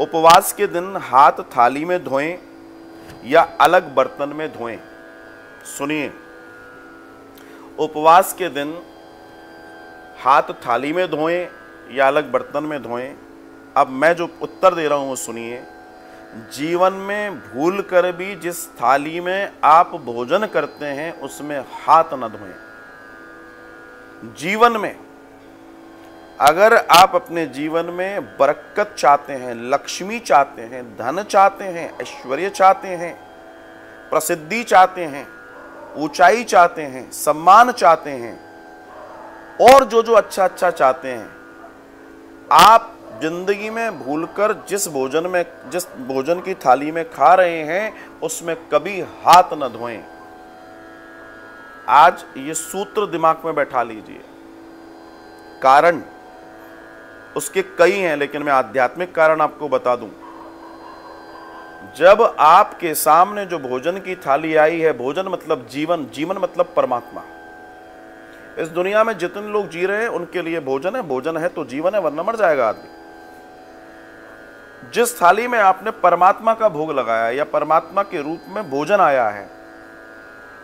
उपवास के दिन हाथ थाली में धोएं या अलग बर्तन में धोएं? सुनिए, उपवास के दिन हाथ थाली में धोएं या अलग बर्तन में धोएं? अब मैं जो उत्तर दे रहा हूं वो सुनिए। जीवन में भूल कर भी जिस थाली में आप भोजन करते हैं उसमें हाथ न धोएं। जीवन में अगर आप अपने जीवन में बरकत चाहते हैं, लक्ष्मी चाहते हैं, धन चाहते हैं, ऐश्वर्य चाहते हैं, प्रसिद्धि चाहते हैं, ऊंचाई चाहते हैं, सम्मान चाहते हैं और जो जो अच्छा अच्छा चाहते हैं, आप जिंदगी में भूलकर जिस भोजन की थाली में खा रहे हैं उसमें कभी हाथ न धोएं। आज ये सूत्र दिमाग में बैठा लीजिए। कारण उसके कई हैं, लेकिन मैं आध्यात्मिक कारण आपको बता दूं। जब आपके सामने जो भोजन की थाली आई है, भोजन मतलब जीवन, जीवन मतलब परमात्मा। इस दुनिया में जितने लोग जी रहे हैं उनके लिए भोजन है, भोजन है तो जीवन है, वरना मर जाएगा आदमी। जिस थाली में आपने परमात्मा का भोग लगाया या परमात्मा के रूप में भोजन आया है,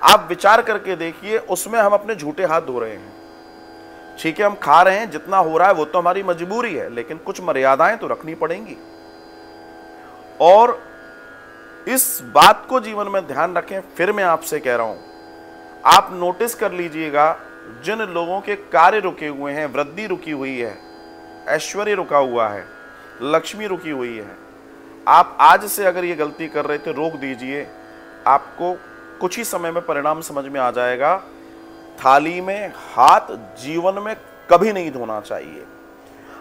आप विचार करके देखिए, उसमें हम अपने झूठे हाथ धो रहे हैं। ठीक है, हम खा रहे हैं, जितना हो रहा है वो तो हमारी मजबूरी है, लेकिन कुछ मर्यादाएं तो रखनी पड़ेंगी। और इस बात को जीवन में ध्यान रखें। फिर मैं आपसे कह रहा हूं, आप नोटिस कर लीजिएगा, जिन लोगों के कार्य रुके हुए हैं, वृद्धि रुकी हुई है, ऐश्वर्य रुका हुआ है, लक्ष्मी रुकी हुई है, आप आज से अगर ये गलती कर रहे थे, रोक दीजिए। आपको कुछ ही समय में परिणाम समझ में आ जाएगा। थाली में हाथ जीवन में कभी नहीं धोना चाहिए।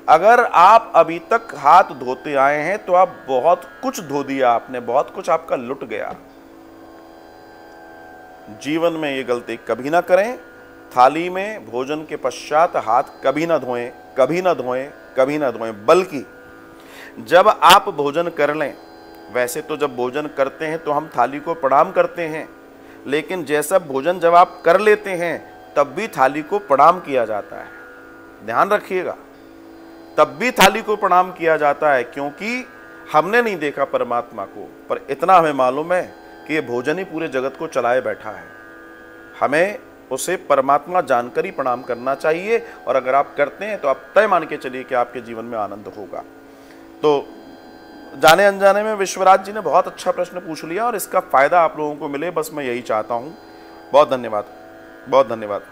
अगर आप अभी तक हाथ धोते आए हैं तो आप बहुत कुछ धो दिया, आपने बहुत कुछ आपका लुट गया। जीवन में ये गलती कभी ना करें। थाली में भोजन के पश्चात हाथ कभी ना धोएं, कभी ना धोएं, कभी ना धोएं। बल्कि जब आप भोजन कर लें, वैसे तो जब भोजन करते हैं तो हम थाली को प्रणाम करते हैं, लेकिन जैसा भोजन जब आप कर लेते हैं तब भी थाली को प्रणाम किया जाता है। ध्यान रखिएगा, तब भी थाली को प्रणाम किया जाता है, क्योंकि हमने नहीं देखा परमात्मा को, पर इतना हमें मालूम है कि ये भोजन ही पूरे जगत को चलाए बैठा है। हमें उसे परमात्मा जानकर ही प्रणाम करना चाहिए, और अगर आप करते हैं तो आप तय मान के चलिए कि आपके जीवन में आनंद होगा। तो जाने अनजाने में विश्वराज जी ने बहुत अच्छा प्रश्न पूछ लिया और इसका फायदा आप लोगों को मिले, बस मैं यही चाहता हूं। बहुत धन्यवाद, बहुत धन्यवाद।